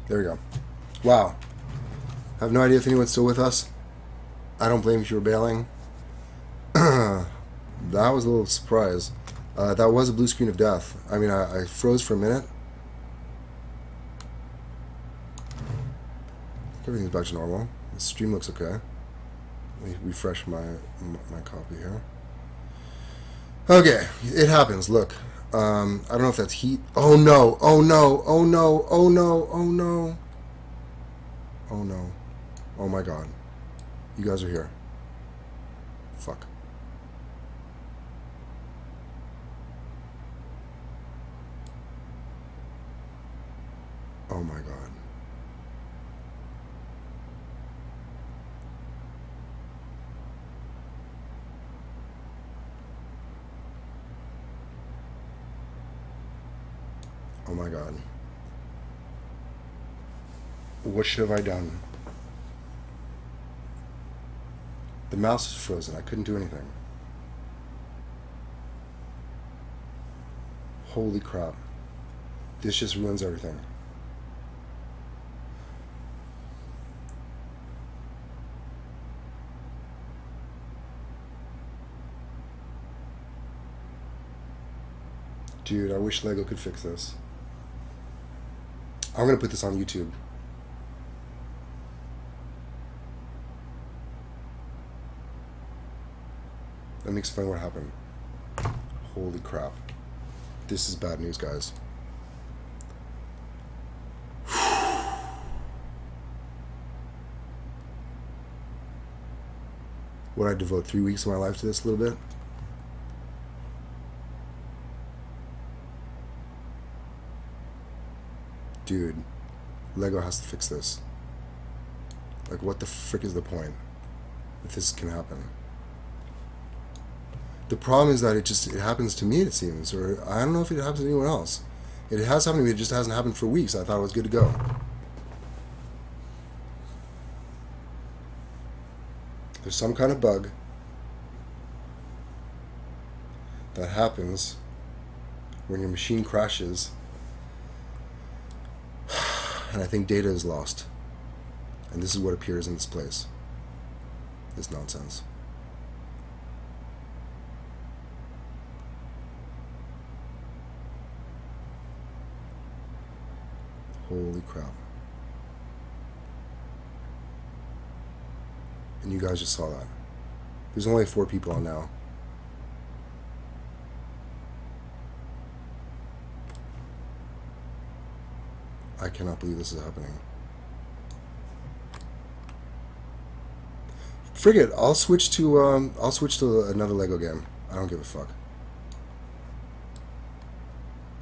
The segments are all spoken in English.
There we go. Wow. I have no idea if anyone's still with us. I don't blame if you were bailing. That was a little surprise. That was a blue screen of death. I mean, I froze for a minute. Everything's back to normal. The stream looks okay. Let me refresh my copy here. Okay, it happens. Look, I don't know if that's heat. Oh no! Oh no! Oh no! Oh no! Oh no! Oh no! Oh my God! You guys are here. Fuck. Oh my God. Oh my God. What should have I done? The mouse is frozen. I couldn't do anything. Holy crap. This just ruins everything. Dude, I wish Lego could fix this. I'm gonna put this on YouTube. Let me explain what happened. Holy crap. This is bad news, guys. Would I devote 3 weeks of my life to this a little bit? Dude, Lego has to fix this. Like, what the frick is the point if this can happen? The problem is that it happens to me, it seems, or I don't know if it happens to anyone else. It has happened to me, it just hasn't happened for weeks. I thought it was good to go. There's some kind of bug that happens when your machine crashes, and I think data is lost. And this is what appears in this place. This nonsense. Holy crap. And you guys just saw that. There's only 4 people on now. I cannot believe this is happening. Frigate, I'll switch to another Lego game. I don't give a fuck.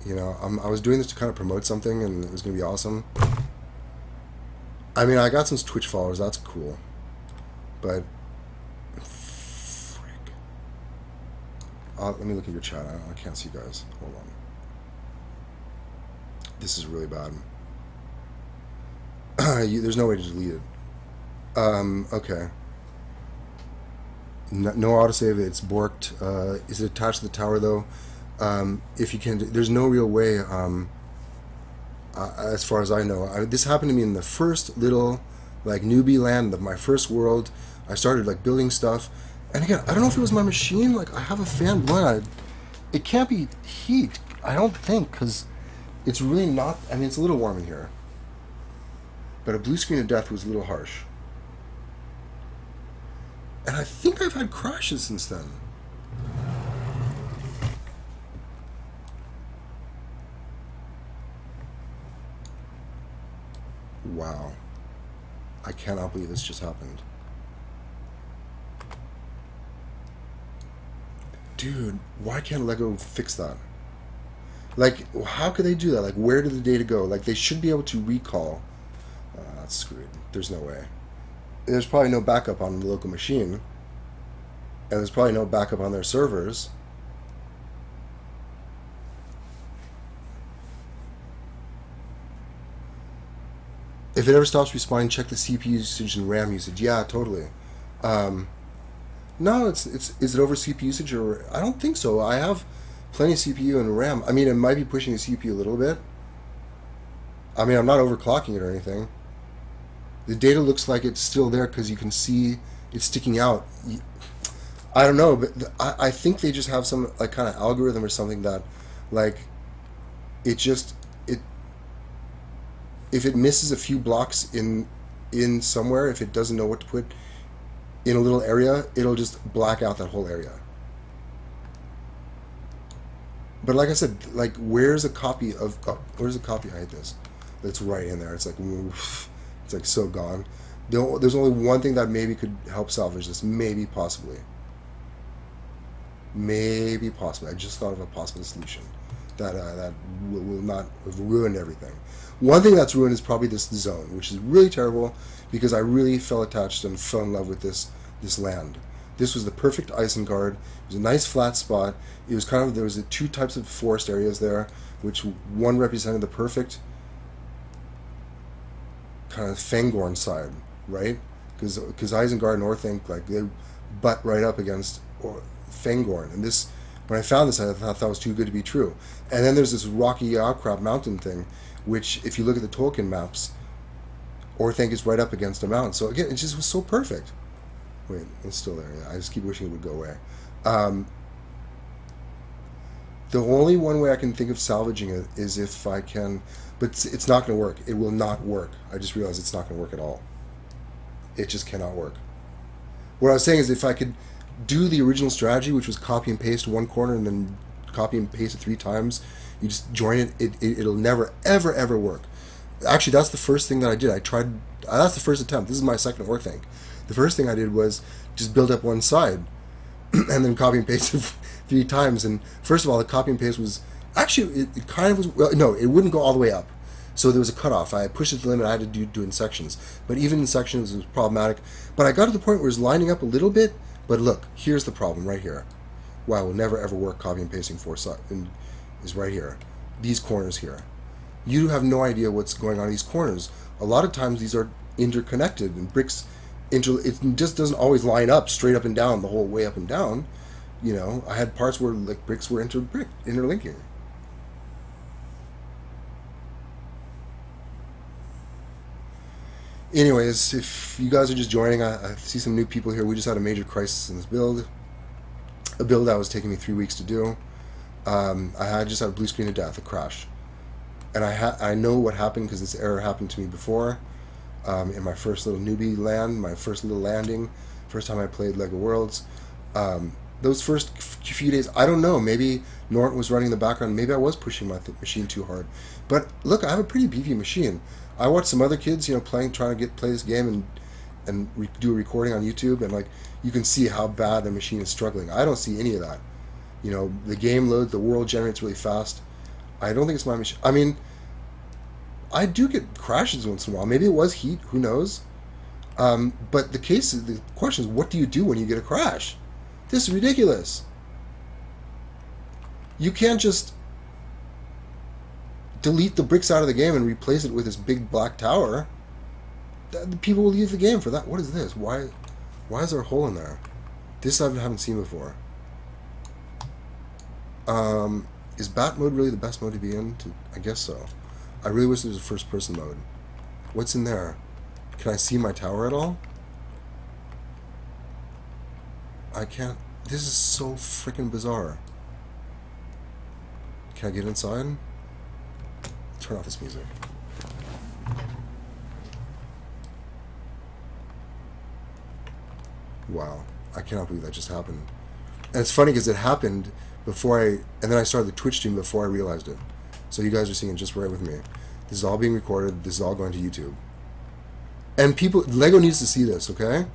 You know, I was doing this to kind of promote something, and it was gonna be awesome. I mean, I got some Twitch followers. That's cool, but frick. Let me look at your chat. I can't see you guys. Hold on. This is really bad. There's no way to delete it. Okay. No autosave. It's borked. Is it attached to the tower though? If you can, there's no real way. As far as I know, this happened to me in the first little like newbie land of my first world. I started like building stuff, and again, I don't know if it was my machine. Like I have a fan blowing. It can't be heat. I don't think, because it's really not. I mean, it's a little warm in here. But a blue screen of death was a little harsh. And I think I've had crashes since then. Wow. I cannot believe this just happened. Dude, why can't Lego fix that? Like, how could they do that? Like, where did the data go? Like, they should be able to recall. That's screwed. There's no way. There's probably no backup on the local machine. And there's probably no backup on their servers. If it ever stops responding, check the CPU usage and RAM usage. Yeah, totally. No, is it over CPU usage, or I don't think so. I have plenty of CPU and RAM. I mean, it might be pushing the CPU a little bit. I mean, I'm not overclocking it or anything. The data looks like it's still there because you can see it's sticking out. I don't know, but I think they just have some like kind of algorithm or something that, like, it just it if it misses a few blocks in somewhere, if it doesn't know what to put in a little area, it'll just black out that whole area. But like I said, like, where's a copy of where's a copy? I hate this. That's right in there. It's like, oof, it's like so gone. There's only one thing that maybe could help salvage this. Maybe, possibly. Maybe, possibly. I just thought of a possible solution that will not have ruined everything. One thing that's ruined is probably this zone, which is really terrible because I really fell attached and fell in love with this land. This was the perfect Isengard. It was a nice flat spot. It was kind of, there was two types of forest areas there, which one represented the perfect kind of Fangorn side, right? Because Isengard and Orthanc, like, they butt right up against Fangorn. And this, when I found this, I thought that was too good to be true. And then there's this rocky outcrop mountain thing, which, if you look at the Tolkien maps, Orthanc is right up against a mountain. So again, it just was so perfect. Wait, it's still there. Yeah, I just keep wishing it would go away. The only one way I can think of salvaging it is if I can, but it's not going to work. It will not work. I just realized it's not going to work at all. It just cannot work. What I was saying is, if I could do the original strategy, which was copy and paste one corner and then copy and paste it 3 times, you just join it, it'll never, ever, ever work. Actually, that's the first thing that I did. I tried, that's the first attempt. This is my second Orthanc. The first thing I did was just build up one side and then copy and paste it 3 times. And first of all, the copy and paste was, actually, it kind of was, well, no, it wouldn't go all the way up. So there was a cutoff. I pushed it to the limit. I had to do it in sections. But even in sections, it was problematic. But I got to the point where it was lining up a little bit. But look, here's the problem right here. Why it will never ever work copy and pasting 4 sides is right here. These corners here. You have no idea what's going on in these corners. A lot of times these are interconnected, and bricks, it just doesn't always line up straight up and down the whole way up and down. You know, I had parts where like bricks were interlinking. Anyways, if you guys are just joining, I see some new people here. We just had a major crisis in this build. A build that was taking me 3 weeks to do. I just had a blue screen of death, a crash. And I know what happened because this error happened to me before. In my first little newbie land, my first little landing, first time I played LEGO Worlds. Those first few days, I don't know, maybe Norton was running in the background, maybe I was pushing my machine too hard. But look, I have a pretty beefy machine. I watched some other kids, you know, trying to play this game and do a recording on YouTube, and like, you can see how bad the machine is struggling. I don't see any of that. You know, the game loads, the world generates really fast. I don't think it's my machine. I mean, I do get crashes once in a while. Maybe it was heat, who knows? But the question is, what do you do when you get a crash? This is ridiculous. You can't just delete the bricks out of the game and replace it with this big black tower. People will leave the game for that. What is this? Why is there a hole in there? This I haven't seen before. Is bat mode really the best mode to be in? I guess so. I really wish there was a first person mode. What's in there? Can I see my tower at all? I can't. This is so freaking bizarre. Can I get inside? Turn off this music. Wow. I cannot believe that just happened. And it's funny because it happened before and then I started the Twitch stream before I realized it. So you guys are seeing it just right with me. This is all being recorded. This is all going to YouTube. And LEGO needs to see this, okay?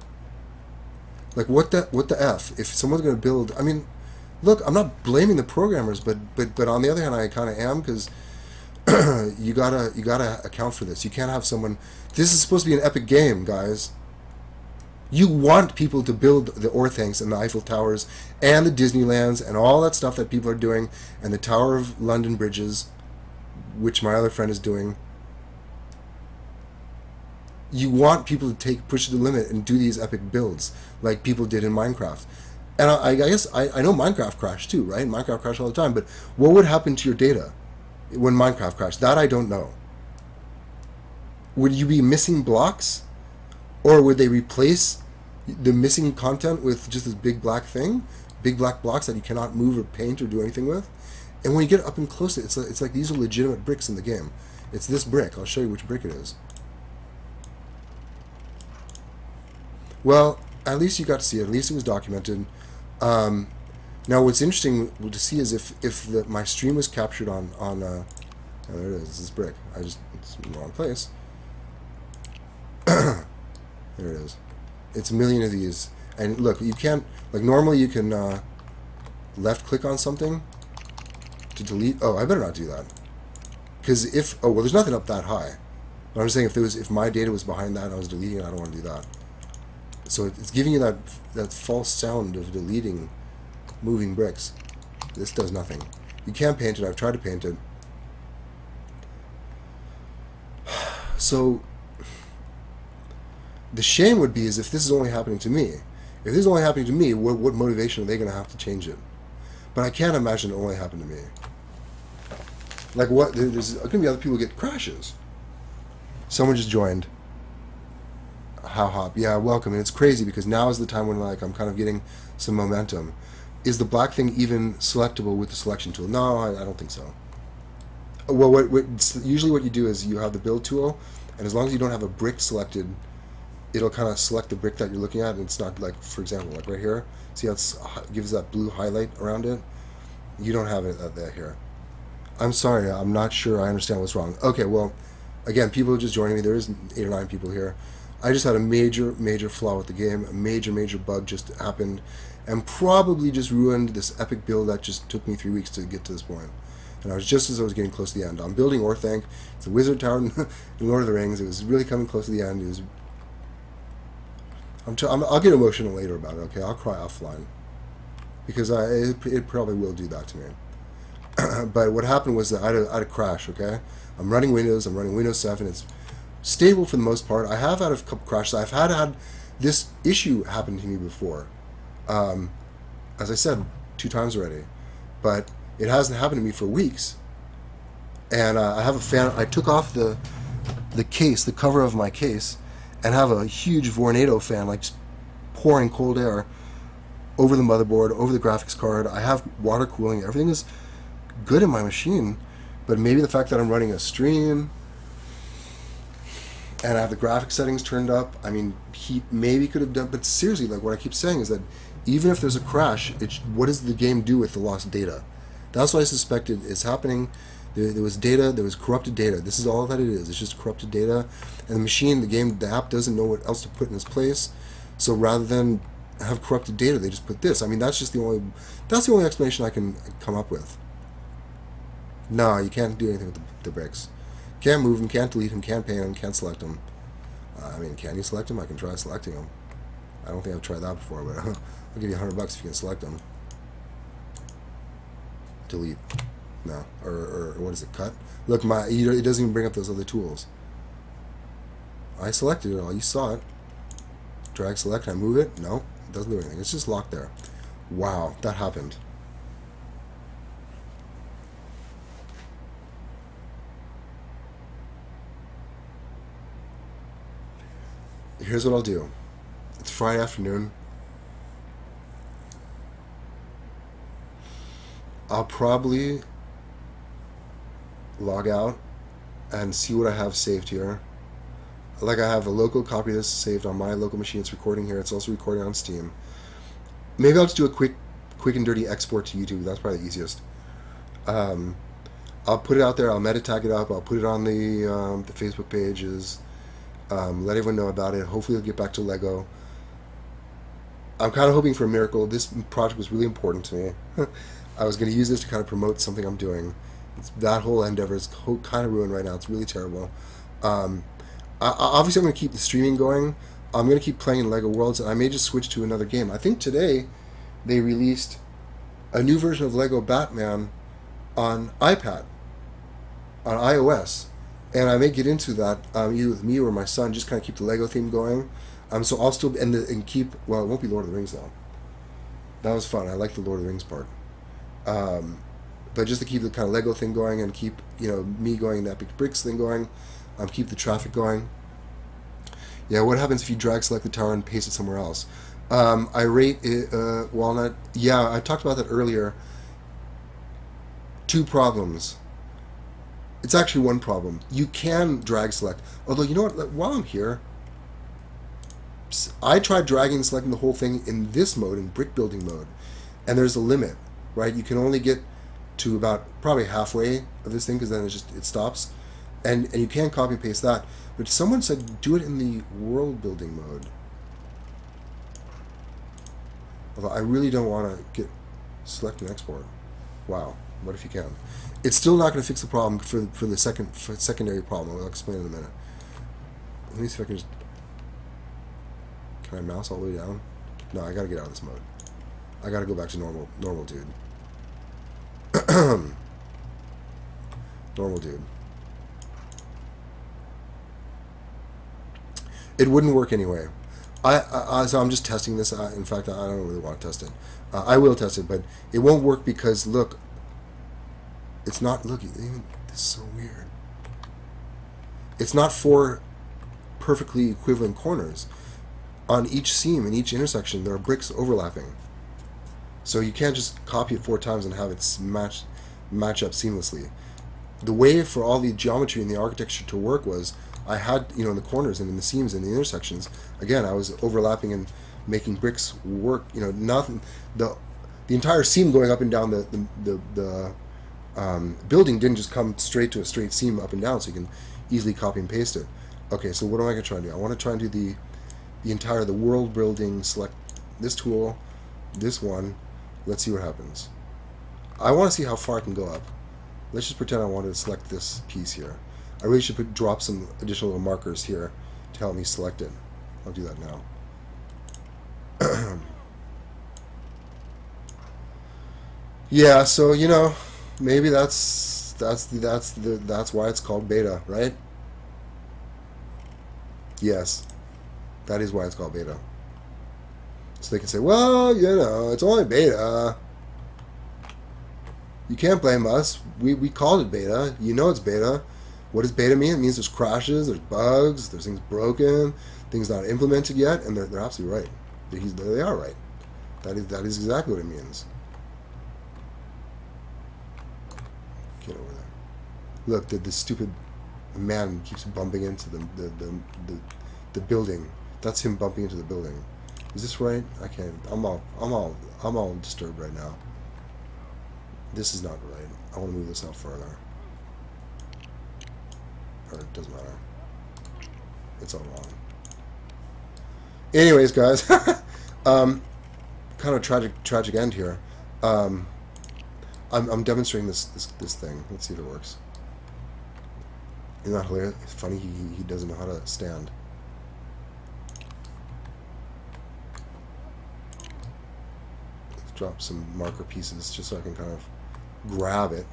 Like, what the F? If someone's going to build, I mean, look, I'm not blaming the programmers, but on the other hand, I kind of am, because you gotta account for this. You can't have someone. This is supposed to be an epic game, guys. You want people to build the Orthancs and the Eiffel Towers and the Disneylands and all that stuff that people are doing, and the Tower of London bridges, which my other friend is doing. You want people to push the limit and do these epic builds like people did in Minecraft. And I guess I know Minecraft crashed too, right? Minecraft crashed all the time. But what would happen to your data when Minecraft crashed? That I don't know. would you be missing blocks, or would they replace the missing content with just this big black thing, big black blocks that you cannot move or paint or do anything with? And when you get up and close, it's like these are legitimate bricks in the game. It's this brick. I'll show you which brick it is. Well, at least you got to see it. At least it was documented. Now, what's interesting to see is if my stream was captured on oh, there it is. This brick. It's in the wrong place. There it is. It's a million of these. And look, you can't, like, normally you can left click on something to delete. Oh, I better not do that. Because oh, well, there's nothing up that high. But I'm saying if my data was behind that and I was deleting it, I don't want to do that. So it's giving you that false sound of deleting moving bricks. This does nothing. You can't paint it. I've tried to paint it. So the shame would be is if this is only happening to me. If this is only happening to me, what motivation are they going to have to change it? But I can't imagine it only happened to me. Like what? There's going to be other people who get crashes. Someone just joined. How hop? Yeah, welcome. And it's crazy because now is the time when like I'm kind of getting some momentum. Is the black thing even selectable with the selection tool? No, I don't think so. Well, usually what you do is you have the build tool, and as long as you don't have a brick selected, it'll kind of select the brick that you're looking at, and it's not like, for example, like right here. See how it gives that blue highlight around it? You don't have it there here. I'm sorry, I'm not sure I understand what's wrong. Okay, well, again, people are just joining me. There is 8 or 9 people here. I just had a major flaw with the game. A major bug just happened, and probably just ruined this epic build that just took me 3 weeks to get to this point. And I was just as I was getting close to the end. I'm building Orthanc. It's a wizard tower in Lord of the Rings. It was really coming close to the end. It was. I'll get emotional later about it. Okay, I'll cry offline because it probably will do that to me. But what happened was that I had a crash. Okay, I'm running Windows. I'm running Windows 7. It's stable for the most part. I have had a couple crashes. I've had this issue happen to me before. As I said 2 times already, but it hasn't happened to me for weeks. And I have a fan. I took off the case, the cover of my case, and have a huge Vornado fan, like just pouring cold air over the motherboard, over the graphics card. I have water cooling. Everything is good in my machine, but maybe the fact that I'm running a stream and I have the graphic settings turned up. I mean, he maybe could have done, but seriously, like what I keep saying is that even if there's a crash, what does the game do with the lost data? That's what I suspected is happening. There was data, there was corrupted data. This is all that it is. It's just corrupted data. And the machine, the game, the app doesn't know what else to put in its place. So rather than have corrupted data, they just put this. I mean, that's the only explanation I can come up with. No, you can't do anything with the bricks. Can't move them, can't delete them, can't paint them, can't select them. I mean, can you select them? I can try selecting them. I don't think I've tried that before, but I'll give you $100 if you can select them. Delete. No. Or what is it? Cut? Look, it doesn't even bring up those other tools. I selected it all. You saw it. Drag select. Can I move it? No. It doesn't do anything. It's just locked there. Wow. That happened. Here's what I'll do. It's Friday afternoon. I'll probably log out and see what I have saved here. Like I have a local copy of this saved on my local machine. It's recording here. It's also recording on Steam. Maybe I'll just do a quick and dirty export to YouTube. That's probably the easiest. I'll put it out there. I'll meta tag it up. I'll put it on the Facebook pages. Let everyone know about it. Hopefully it'll get back to Lego. I'm kind of hoping for a miracle. This project was really important to me. I was going to use this to kind of promote something I'm doing. That whole endeavor is kind of ruined right now. It's really terrible. Obviously, I'm going to keep the streaming going. I'm going to keep playing in LEGO Worlds, and I may just switch to another game. I think today they released a new version of LEGO Batman on iPad, on iOS. And I may get into that either with me or my son, just kind of keep the LEGO theme going. So I'll still, and keep, well, it won't be Lord of the Rings, though. That was fun. I like the Lord of the Rings part. But just to keep the kind of LEGO thing going and keep, me going, the Epic Bricks thing going, Keep the traffic going. Yeah, what happens if you drag select the tower and paste it somewhere else? I rate it, Walnut. Yeah, I talked about that earlier. Two problems. It's actually one problem. You can drag select. Although, you know what? While I'm here, I tried dragging and selecting the whole thing in this mode, in brick building mode. And there's a limit, right? You can only get to about probably halfway of this thing because then it stops. And you can copy and paste that. But someone said do it in the world building mode. Although I really don't want to get select and export. Wow. What if you can? It's still not going to fix the problem for the secondary problem. I'll explain in a minute. Let me see if I can just... Can I mouse all the way down? No, I got to get out of this mode. I got to go back to normal dude. Normal dude. It wouldn't work anyway. So I'm just testing this. In fact, I don't really want to test it. I will test it, but it won't work because, look, it's not, look, even, this is so weird. It's not 4 perfectly equivalent corners. On each seam, in each intersection, there are bricks overlapping. So you can't just copy it 4 times and have it match up seamlessly. The way for all the geometry and the architecture to work was, I had, in the corners and in the seams and the intersections, again, I was overlapping and making bricks work. Nothing. The entire seam going up and down the building didn't just come straight to a straight seam up and down, so you can easily copy and paste it. Okay, so what am I going to try and do? I want to try and do the world building. Select this tool, this one. Let's see what happens. I want to see how far I can go up. Let's just pretend I wanted to select this piece here. I really should drop some additional little markers here to help me select it. I'll do that now. Yeah, so maybe that's why it's called beta, right? Yes, that is why it's called beta. So they can say, well, it's only beta. You can't blame us. We called it beta. It's beta. What does beta mean? It means there's crashes, there's bugs, there's things broken, things not implemented yet, and they're absolutely right. They are right. That is exactly what it means. Get over there. Look, the stupid man keeps bumping into the building. That's him bumping into the building. Is this right? I can't. I'm all disturbed right now. This is not right. I want to move this out further. Or it doesn't matter. It's all wrong. Anyways, guys, kind of tragic end here. I'm demonstrating this thing. Let's see if it works. Isn't that hilarious? It's funny. He doesn't know how to stand. Let's drop some marker pieces just so I can kind of grab it.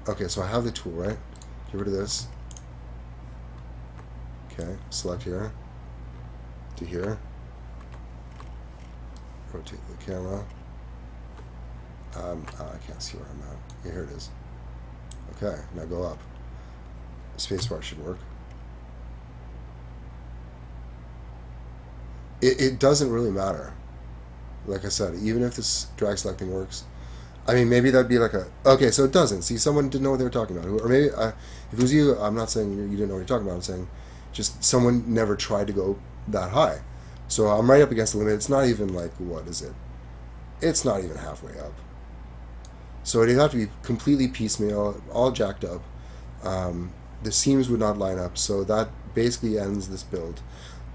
Okay, so I have the tool, right? Get rid of this. Okay, select here to here. Rotate the camera. I can't see where I'm at. Yeah, here it is. Okay, now go up. Spacebar should work. It doesn't really matter. Like I said, even if this drag selecting works, I mean, maybe that'd be like a... Okay, so it doesn't. See, someone didn't know what they were talking about. Or maybe, if it was you, I'm not saying you didn't know what you're talking about. I'm saying just someone never tried to go that high. So I'm right up against the limit. It's not even like, what is it? It's not even halfway up. So it'd have to be completely piecemeal, all jacked up. The seams would not line up. So that basically ends this build.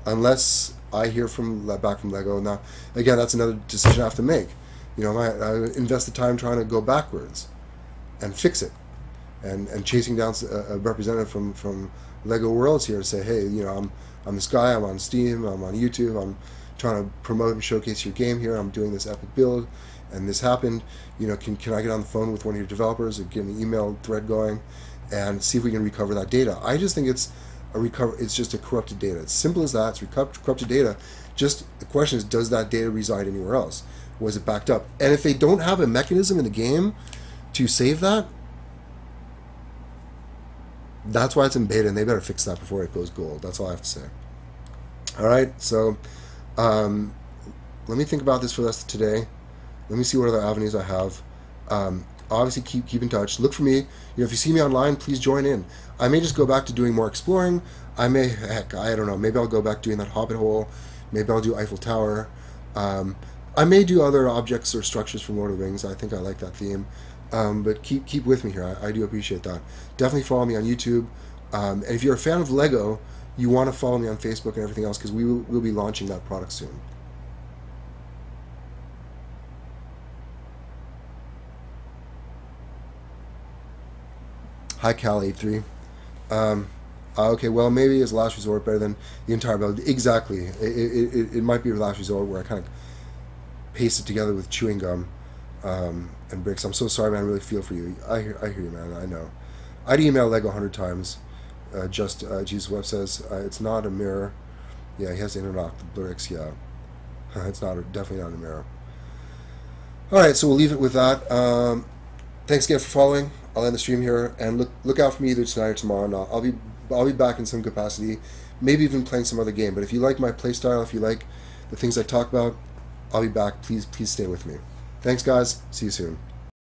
Unless I hear back from Lego. Now, again, that's another decision I have to make. I invest the time trying to go backwards and fix it, and chasing down a representative from Lego Worlds here to say, hey, I'm this guy. I'm on Steam. I'm on YouTube. I'm trying to promote and showcase your game here. I'm doing this epic build, and this happened. Can I get on the phone with one of your developers or get an email thread going, and see if we can recover that data? I just think it's just a corrupted data. It's simple as that. It's corrupted data. Just the question is, does that data reside anywhere else? Was it backed up? And if they don't have a mechanism in the game to save that, That's why it's in beta, and they better fix that before it goes gold. That's all I have to say. All right, so let me think about this for the rest of today. Let me see what other avenues I have. Obviously, keep in touch. Look for me. If you see me online, please join in. I may just go back to doing more exploring. I may, heck, I don't know. Maybe I'll go back doing that Hobbit hole. Maybe I'll do Eiffel Tower. I may do other objects or structures from Lord of the Rings. I think I like that theme. But keep with me here. I do appreciate that. Definitely follow me on YouTube. And if you're a fan of Lego, you want to follow me on Facebook and everything else, because we'll be launching that product soon. Hi, Cal83. Okay, well, maybe as last resort better than the entire build. Exactly. It might be a last resort where I kind of paste it together with chewing gum and bricks. I'm so sorry, man. I really feel for you. I hear you, man. I know. I'd email Lego 100 times. Jesus Webb says it's not a mirror. Yeah, he has to interlock the bricks. Yeah, it's definitely not a mirror. All right, so we'll leave it with that. Thanks again for following. I'll end the stream here, and look out for me either tonight or tomorrow. And I'll be back in some capacity, maybe even playing some other game. But if you like my playstyle, if you like the things I talk about, I'll be back. Please stay with me. Thanks, guys. See you soon.